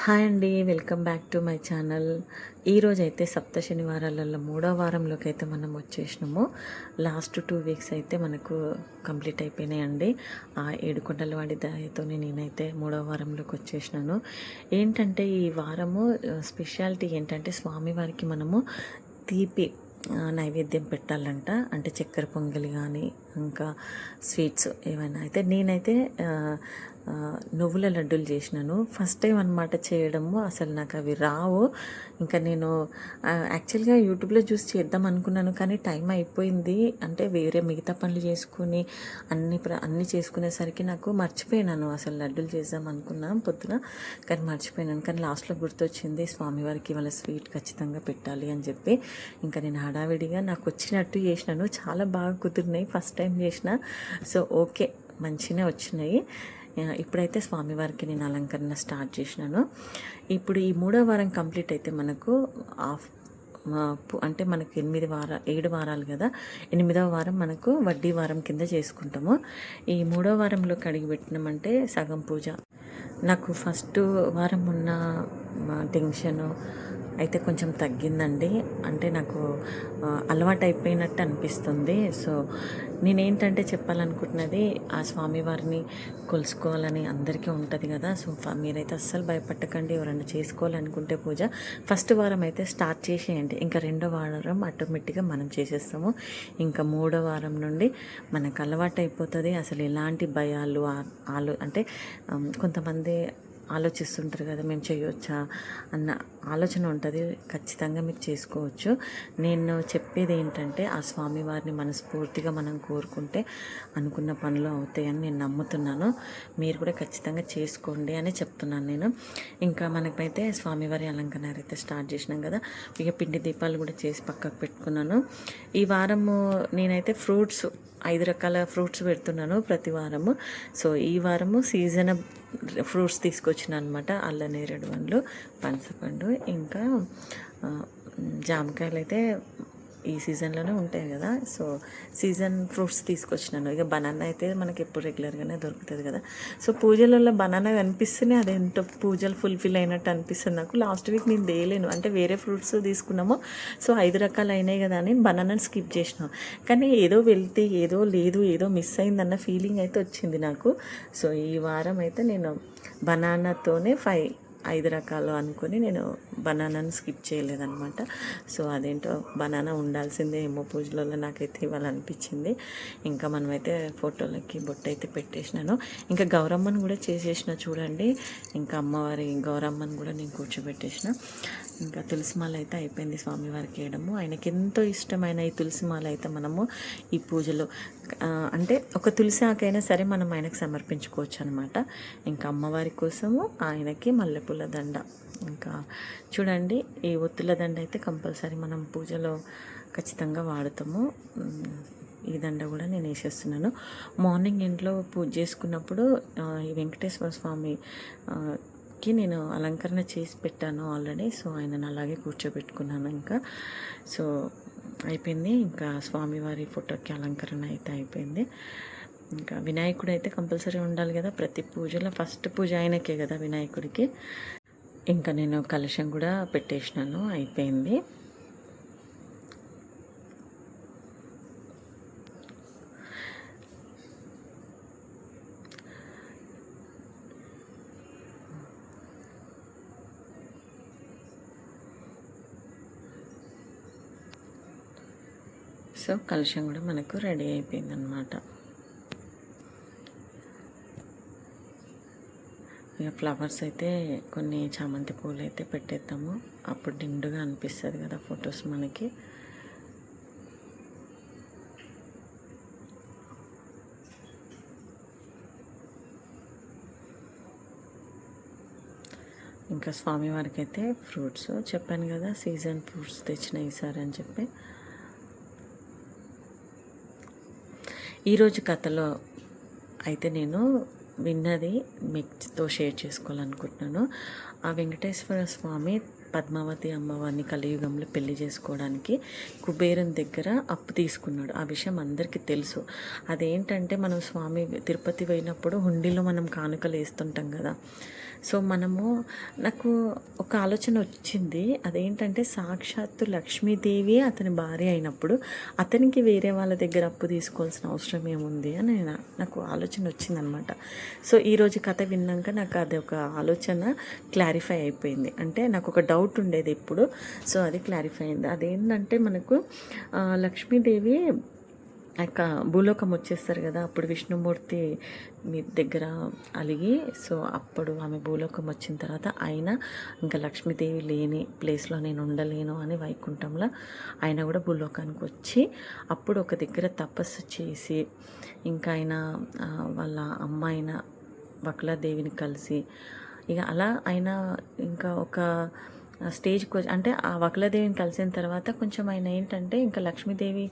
Hi అండి, welcome back to my channel. ఈరోజైతే సప్త శనివారాలలో 3వ వారంలోకి అయితే మనం వచ్చేసినాము. లాస్ట్ 2 వీక్స్ అయితే మనకు కంప్లీట్ అయిపోయినాయండి. ఆ ఏడుకొండలవాడి దయతో నేనైతే 3వ వారంలోకి వచ్చేసినాను. ఏంటంటే ఈ వారము స్పెషాలిటీ ఏంటంటే స్వామివారికి మనము తీపి నైవేద్యం పెట్టాలంట. అంటే చక్కెర పొంగలి కానీ ఇంకా స్వీట్స్ ఏమైనా. అయితే నేనైతే నువ్వుల లడ్డూలు చేసినాను. ఫస్ట్ టైం అనమాట చేయడము. అసలు నాకు అవి రావు. ఇంకా నేను యాక్చువల్గా యూట్యూబ్లో చూసి చేద్దాం అనుకున్నాను, కానీ టైం అయిపోయింది. అంటే వేరే మిగతా పనులు చేసుకుని అన్నీ చేసుకునేసరికి నాకు మర్చిపోయినాను. అసలు లడ్డూలు చేద్దాం అనుకున్నాను పొద్దున, కానీ మర్చిపోయినాను. కానీ లాస్ట్లో గుర్తొచ్చింది స్వామివారికి వాళ్ళ స్వీట్ ఖచ్చితంగా పెట్టాలి అని చెప్పి ఇంకా నేను హడావిడిగా నాకు వచ్చినట్టు చేసినాను. చాలా బాగా కుదిరినాయి. ఫస్ట్ టైం చేసిన. సో ఓకే, మంచిగానే వచ్చినాయి. ఇప్పుడైతే స్వామివారికి నేను అలంకరణ స్టార్ట్ చేసినాను. ఇప్పుడు ఈ 3వ వారం కంప్లీట్ అయితే మనకు అంటే మనకు 7 వారాలు కదా. 8వ వారం మనకు వడ్డీ వారం కింద చేసుకుంటాము. ఈ 3వ వారంలో కడిగి పెట్టినామంటే సగం పూజ. నాకు ఫస్ట్ వారం ఉన్న టెన్షను అయితే కొంచెం తగ్గిందండి. అంటే నాకు అలవాటు అయిపోయినట్టు అనిపిస్తుంది. సో నేనేంటంటే చెప్పాలనుకుంటున్నది, ఆ స్వామివారిని కొలుసుకోవాలని అందరికీ ఉంటుంది కదా. సో మీరైతే అస్సలు భయపడకండి. ఎవరైనా చేసుకోవాలనుకుంటే పూజ ఫస్ట్ వారం అయితే స్టార్ట్ చేసేయండి. ఇంకా 2వ వారం ఆటోమేటిక్గా మనం చేసేస్తాము. ఇంకా 3వ వారం నుండి మనకు అలవాటు అయిపోతుంది. అసలు ఎలాంటి భయాలు అంటే కొంతమంది ఆలోచిస్తుంటారు కదా, మేము చేయవచ్చా అన్న ఆలోచన ఉంటుంది. ఖచ్చితంగా మీరు చేసుకోవచ్చు. నేను చెప్పేది ఏంటంటే ఆ స్వామివారిని మనస్ఫూర్తిగా మనం కోరుకుంటే అనుకున్న పనులు అవుతాయని నేను నమ్ముతున్నాను. మీరు కూడా ఖచ్చితంగా చేసుకోండి అని చెప్తున్నాను నేను. ఇంకా మనకైతే స్వామివారి అలంకరణ అయితే స్టార్ట్ చేసినాం కదా. ఇక పిండి దీపాలు కూడా చేసి పక్కకు పెట్టుకున్నాను. ఈ వారము నేనైతే 5 రకాల ఫ్రూట్స్ పెడుతున్నాను ప్రతి వారము. సో ఈ వారము సీజన్ ఫ్రూట్స్ తీసుకొచ్చిన అనమాట. అల్లనేరేడు పండ్లు, పనసపండు, ఇంకా జామకాయలు అయితే ఈ సీజన్లోనే ఉంటాయి కదా. సో సీజన్ ఫ్రూట్స్ తీసుకొచ్చినాను. ఇక బనానా అయితే మనకి ఎప్పుడు రెగ్యులర్గానే దొరుకుతుంది కదా. సో పూజలలో బనానా కనిపిస్తేనే అదేంటో పూజలు ఫుల్ఫిల్ అయినట్టు అనిపిస్తుంది నాకు. లాస్ట్ వీక్ నేను తేలేను, అంటే వేరే ఫ్రూట్స్ తీసుకున్నాము. సో 5 రకాలు అయినాయి కదా అని బనానాని స్కిప్ చేసినాం. కానీ ఏదో వెళ్తే ఏదో లేదు, ఏదో మిస్ అయిందన్న ఫీలింగ్ అయితే వచ్చింది నాకు. సో ఈ వారం అయితే నేను బనానాతోనే 5 రకాలు అనుకొని నేను బనానాను స్కిప్ చేయలేదన్నమాట. సో అదేంటో బనానా ఉండాల్సిందే ఏమో పూజలలో నాకైతే ఇవ్వాలనిపించింది. ఇంకా మనమైతే ఫోటోలకి బొట్టు అయితే పెట్టేసినాను. ఇంకా గౌరమ్మను కూడా చేసేసిన చూడండి. ఇంకా అమ్మవారి గౌరమ్మను కూడా నేను కూర్చోబెట్టేసిన. ఇంకా తులసిమాల అయితే అయిపోయింది స్వామివారికి వేయడము. ఆయనకి ఎంతో ఇష్టమైన ఈ తులసిమాల అయితే మనము ఈ పూజలో అంటే ఒక తులసి ఆకైనా సరే మనం ఆయనకు సమర్పించుకోవచ్చు అనమాట. ఇంకా అమ్మవారి కోసము ఆయనకి మల్లెపూల దండ. ఇంకా చూడండి, ఈ ఒత్తుల దండ అయితే కంపల్సరీ మనం పూజలో ఖచ్చితంగా వాడతాము. ఈ దండ కూడా నేను వేసేస్తున్నాను. మార్నింగ్ ఇంట్లో పూజ చేసుకున్నప్పుడు ఈ వెంకటేశ్వర స్వామికి నేను అలంకరణ చేసి పెట్టాను ఆల్రెడీ. సో ఆయనను అలాగే కూర్చోబెట్టుకున్నాను. ఇంకా సో అయిపోయింది. ఇంకా స్వామివారి ఫోటోకి అలంకరణ అయితే అయిపోయింది. ఇంకా వినాయకుడు అయితే కంపల్సరీ ఉండాలి కదా ప్రతి పూజలో. ఫస్ట్ పూజ ఆయనకే కదా వినాయకుడికి. ఇంకా నేను కలశం కూడా పెట్టేసినాను, అయిపోయింది. సో కలశం కూడా మనకు రెడీ అయిపోయిందనమాట. ఇక ఫ్లవర్స్ అయితే కొన్ని చామంతి పూలు అయితే పెట్టేద్దాము. అప్పుడు నిండుగా అనిపిస్తుంది కదా ఫొటోస్ మనకి. ఇంకా స్వామివారికి అయితే ఫ్రూట్స్ చెప్పాను కదా, సీజన్ ఫ్రూట్స్ తెచ్చిన ఈసారి అని చెప్పి. ఈరోజు కథలో అయితే నేను విన్నది మీతో షేర్ చేసుకోవాలనుకుంటున్నాను. ఆ వెంకటేశ్వర స్వామి పద్మావతి అమ్మవారిని కలియుగంలో పెళ్లి చేసుకోవడానికి కుబేరుని దగ్గర అప్పు తీసుకున్నాడు. ఆ విషయం అందరికీ తెలుసు. అదేంటంటే మనం స్వామి తిరుపతి పోయినప్పుడు హుండీలో మనం కానుకలు వేస్తుంటాం కదా. సో నాకు ఒక ఆలోచన వచ్చింది. అదేంటంటే సాక్షాత్తు లక్ష్మీదేవి అతని భార్య అయినప్పుడు అతనికి వేరే వాళ్ళ దగ్గర అప్పు తీసుకోవాల్సిన అవసరం ఏముంది అని నాకు ఆలోచన వచ్చిందనమాట. సో ఈరోజు కథ విన్నాక నాకు అది ఒక ఆలోచన క్లారిఫై అయిపోయింది. అంటే నాకు ఒక డౌట్ ఉండేది ఇప్పుడు, సో అది క్లారిఫై అయింది. అదేంటంటే మనకు లక్ష్మీదేవి యొక్క భూలోకం వచ్చేస్తారు కదా, అప్పుడు విష్ణుమూర్తి మీ దగ్గర అలిగి, సో అప్పుడు ఆమె భూలోకం వచ్చిన తర్వాత ఆయన ఇంకా లక్ష్మీదేవి లేని ప్లేస్లో నేను ఉండలేను అని వైకుంఠంలో ఆయన కూడా భూలోకానికి వచ్చి అప్పుడు ఒక దగ్గర తపస్సు చేసి ఇంకా ఆయన వాళ్ళ అమ్మాయిన వకులాదేవిని కలిసి ఇక అలా ఆయన ఇంకా ఒక స్టేజ్కి అంటే ఆ వకులాదేవిని కలిసిన తర్వాత కొంచెం ఆయన ఏంటంటే ఇంకా లక్ష్మీదేవి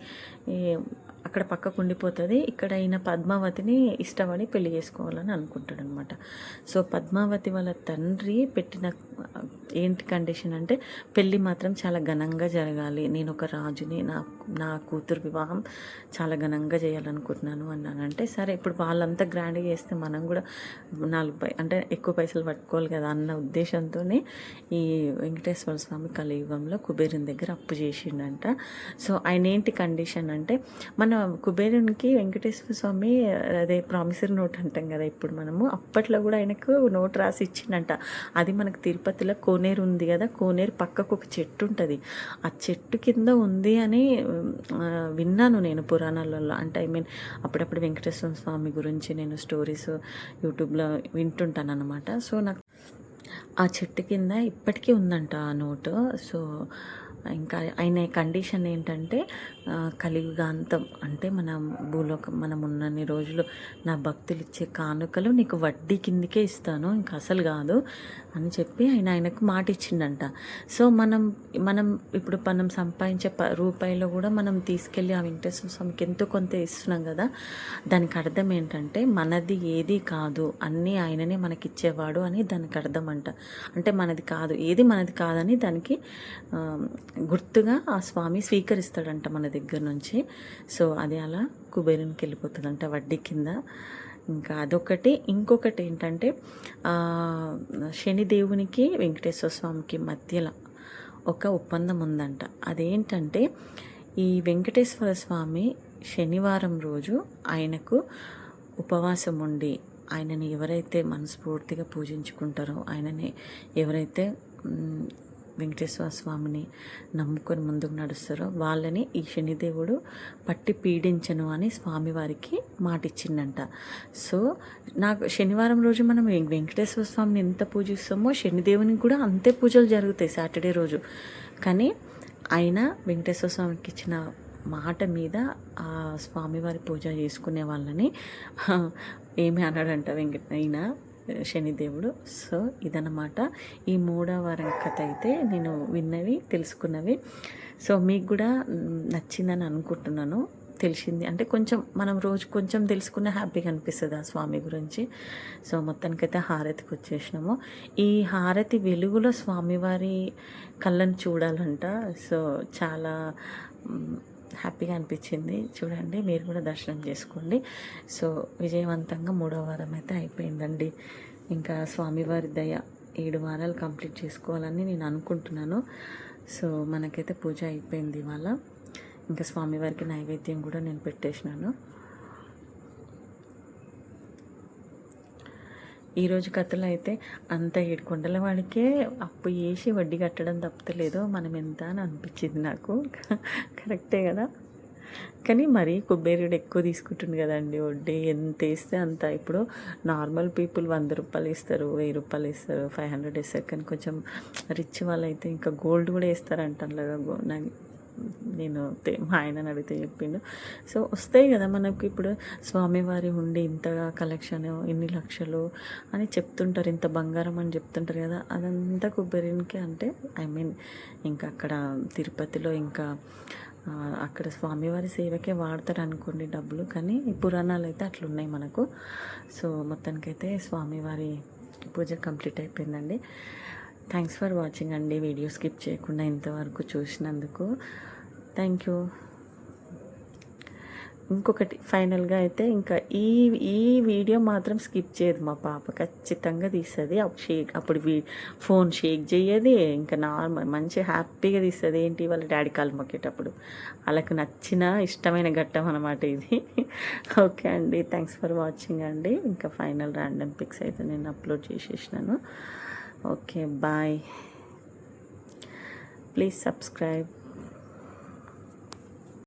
అక్కడ పక్కకు ఉండిపోతుంది, ఇక్కడ ఈయన పద్మావతిని ఇష్టపడి పెళ్లి చేసుకోవాలని అనుకుంటాడు అనమాట. సో పద్మావతి వాళ్ళ తండ్రి పెట్టిన ఏంటి కండిషన్ అంటే పెళ్ళి మాత్రం చాలా ఘనంగా జరగాలి, నేను ఒక రాజుని, నా కూతురు వివాహం చాలా ఘనంగా చేయాలనుకుంటున్నాను అన్నానంటే సరే ఇప్పుడు వాళ్ళంతా గ్రాండ్గా చేస్తే మనం కూడా అంటే ఎక్కువ పైసలు పట్టుకోవాలి కదా అన్న ఉద్దేశంతోనే ఈ వెంకటేశ్వర స్వామి కలియుగంలో కుబేరుని దగ్గర అప్పు చేసిండంట. సో ఆయన ఏంటి కండిషన్ అంటే మన కుబేరునికి వెంకటేశ్వర స్వామి అదే ప్రామిసరీ నోట్ అంటాం కదా ఇప్పుడు మనము, అప్పట్లో కూడా ఆయనకు నోట్ రాసి ఇచ్చిండంట. అది మనకు తిరుపతిలో కోనేరు ఉంది కదా, కోనేరు పక్కకు ఒక చెట్టు ఉంటుంది, ఆ చెట్టు కింద ఉంది అని విన్నాను నేను పురాణాలలో. అంటే అప్పుడప్పుడు వెంకటేశ్వర స్వామి గురించి నేను స్టోరీస్ యూట్యూబ్లో వింటుంటాను అనమాట. సో నాకు ఆ చెట్టు కింద ఇప్పటికీ ఉందంట ఆ నోటు. సో ఇంకా ఆయన కండిషన్ ఏంటంటే కలియుగాంతం అంటే మనం ఉన్నన్ని రోజులు నా భక్తులు ఇచ్చే కానుకలు నీకు వడ్డీ కిందకే ఇస్తాను, ఇంకా అసలు కాదు అని చెప్పి ఆయనకు మాట ఇచ్చిండంట. సో మనం ఇప్పుడు మనం సంపాదించే రూపాయలు కూడా మనం తీసుకెళ్ళి ఆ వెంకటేశ్వర స్వామికి ఎంతో కొంత ఇస్తున్నాం కదా, దానికి అర్థం ఏంటంటే మనది ఏది కాదు, అన్నీ ఆయననే మనకి ఇచ్చేవాడు అని దానికి అర్థం అంట. అంటే మనది కాదు, ఏది మనది కాదని దానికి గుర్తుగా ఆ స్వామి స్వీకరిస్తాడంట మన దగ్గర నుంచి. సో అది అలా కుబేరునికి వెళ్ళిపోతుందంట వడ్డీ కింద. ఇంకా అదొకటి. ఇంకొకటి ఏంటంటే శనిదేవునికి వెంకటేశ్వర స్వామికి మధ్యలో ఒక ఒప్పందం ఉందంట. అదేంటంటే ఈ వెంకటేశ్వర స్వామి శనివారం రోజు ఆయనకు ఉపవాసం ఉండి ఆయనని ఎవరైతే మనస్ఫూర్తిగా పూజించుకుంటారో, ఆయనని ఎవరైతే వెంకటేశ్వర స్వామిని నమ్ముకొని ముందుకు నడుస్తారో వాళ్ళని ఈ శనిదేవుడు పట్టి పీడించను అని స్వామివారికి మాట ఇచ్చిందంట. సో నాకు శనివారం రోజు మనం వెంకటేశ్వర స్వామిని ఎంత పూజిస్తామో శనిదేవునికి కూడా అంతే పూజలు జరుగుతాయి సాటర్డే రోజు. కానీ ఆయన వెంకటేశ్వర స్వామికి ఇచ్చిన మాట మీద ఆ స్వామివారి పూజ చేసుకునే వాళ్ళని ఏమి అన్నాడంట అయినా శనిదేవుడు. సో ఇదన్నమాట ఈ 3వ వారం కథ అయితే నేను విన్నవి తెలుసుకున్నవి. సో మీకు కూడా నచ్చిందని అనుకుంటున్నాను. తెలిసింది అంటే కొంచెం మనం రోజు కొంచెం తెలుసుకున్న హ్యాపీగా అనిపిస్తుంది ఆ స్వామి గురించి. సో మొత్తానికైతే హారతికి వచ్చేసినాము. ఈ హారతి వెలుగులో స్వామివారి కళ్ళను చూడాలంట. సో చాలా హ్యాపీగా అనిపించింది. చూడండి, మీరు కూడా దర్శనం చేసుకోండి. సో విజయవంతంగా 3వ వారం అయితే అయిపోయిందండి. ఇంకా స్వామివారి దయ 7 వారాలు కంప్లీట్ చేసుకోవాలని నేను అనుకుంటున్నాను. సో మనకైతే పూజ అయిపోయింది ఇవాళ. ఇంకా స్వామివారికి నైవేద్యం కూడా నేను పెట్టేసినాను. ఈరోజు కథలో అయితే అంత 7 కొండల వాడికే అప్పు వేసి వడ్డీ కట్టడం తప్పలేదు, మనం ఎంత అని అనిపించింది నాకు. కరెక్టే కదా. కానీ మరీ కుబేరుడు ఎక్కువ తీసుకుంటుంది కదండి వడ్డీ, ఎంత వేస్తే అంత. ఇప్పుడు నార్మల్ పీపుల్ 100 రూపాయలు ఇస్తారు, 1000 రూపాయలు ఇస్తారు, 500 ఇస్తారు. కానీ కొంచెం రిచ్ వాళ్ళు అయితే ఇంకా గోల్డ్ కూడా వేస్తారంటాను కదా. నేను మా ఆయనని అడిగితే చెప్పిండు. సో వస్తాయి కదా మనకు. ఇప్పుడు స్వామివారి ఉండి ఇంతగా కలెక్షన్ ఇన్ని లక్షలు అని చెప్తుంటారు, ఇంత బంగారం అని చెప్తుంటారు కదా, అదంతా కుబేరునికి అంటే ఇంకా అక్కడ తిరుపతిలో ఇంకా అక్కడ స్వామివారి సేవకే వాడతారు అనుకోండి డబ్బులు. కానీ ఈ పురాణాలు అయితే అట్లున్నాయి మనకు. సో మొత్తానికైతే స్వామివారి పూజ కంప్లీట్ అయిపోయిందండి. థ్యాంక్స్ ఫర్ వాచింగ్ అండి. వీడియో స్కిప్ చేయకుండా ఇంతవరకు చూసినందుకు థ్యాంక్ యూ. ఇంకొకటి ఫైనల్గా అయితే ఇంకా ఈ ఈ వీడియో మాత్రం స్కిప్ చేయదు మా పాప, ఖచ్చితంగా తీస్తుంది. అప్పుడు ఫోన్ షేక్ చేయది, ఇంకా నార్మల్ మంచి హ్యాపీగా తీస్తుంది. ఏంటి వాళ్ళ డాడీ కాలు మొక్కేటప్పుడు వాళ్ళకు నచ్చిన ఇష్టమైన ఘట్టం అనమాట ఇది. ఓకే అండి, థ్యాంక్స్ ఫర్ వాచింగ్ అండి. ఇంకా ఫైనల్ ర్యాండమ్ పిక్స్ అయితే నేను అప్లోడ్ చేసేసినాను. Okay bye, please subscribe.